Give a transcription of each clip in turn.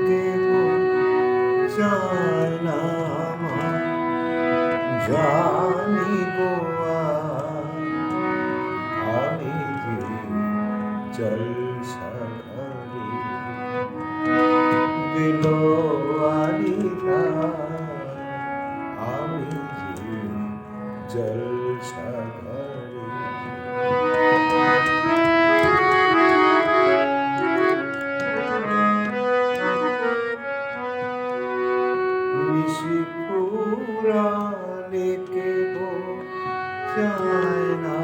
কেহ চায় না আমার, জানি গো আমি যে জলসাঘরে বিলোয়ারি আমি যে জলসাঘরে। নিশি ফুরালে কেহ চায় না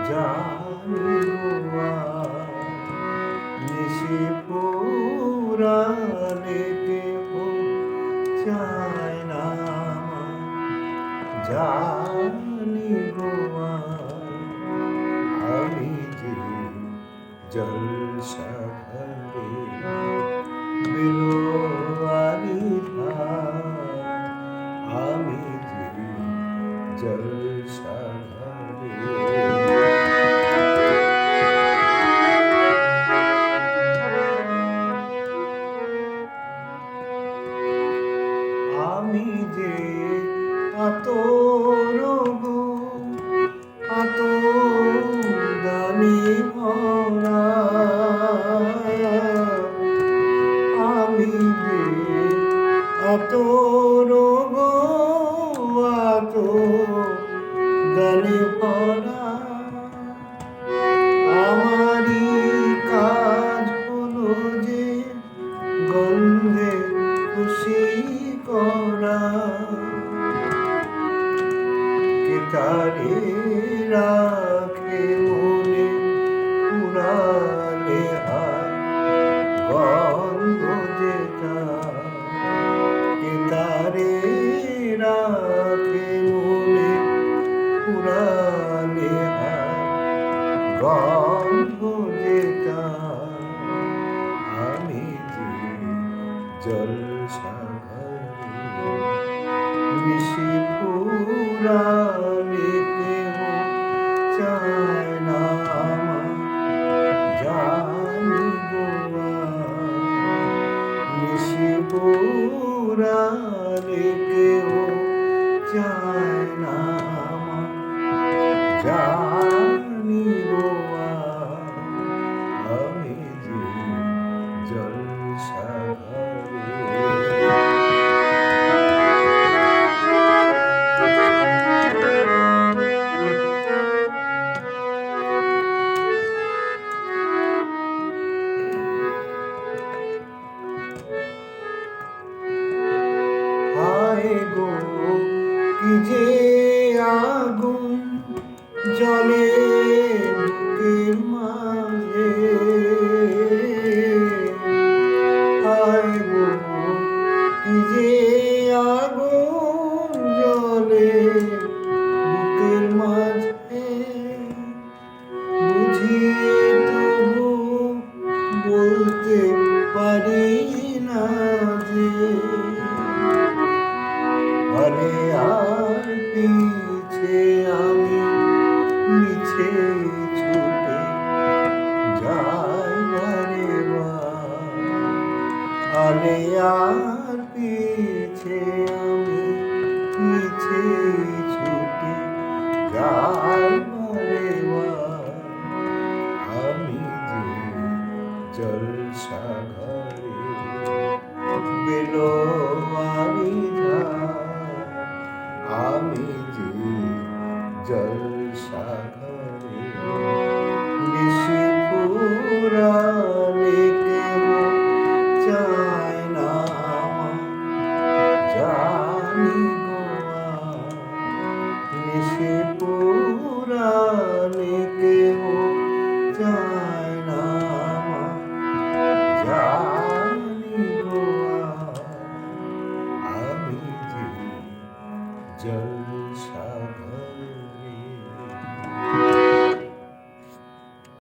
জানি গো নিশি ফুরালে কেহ চায় না জানি গো আমি যে জলসাঘরে বিলোয়ারি আমি যে জলসাঘরে। আমি যে আতর গো আতর দানি ভরা, আমি যে আতর গো আতর দানি ভরা, আমারই কাজ হলো যে গন্ধে খুশি করা। কে তারে রাখে মনে পুরালে গন্ধ যেটা, কে তারে রাখে মনে পুরালে গন্ধ যেটা আমি যে জলসাঘরে। নিশি ফুরালে কেহ চায় না জানি গো নিশি ফুরালে কেহ চায় না জানি গো আমি যে জলসাঘরে। হায় গো কি যে আগুন জ্বলে বুকের মাঝে, হায় গো কি যে আগুন জ্বলে বুকের মাঝে, বুঝিয়ে তবু বলতে পারি না যে আরে আর পিছে আমি মিছে ছুটে যাই বারে বার, আরে আর পিছে আমি মিছে ছুটে যাই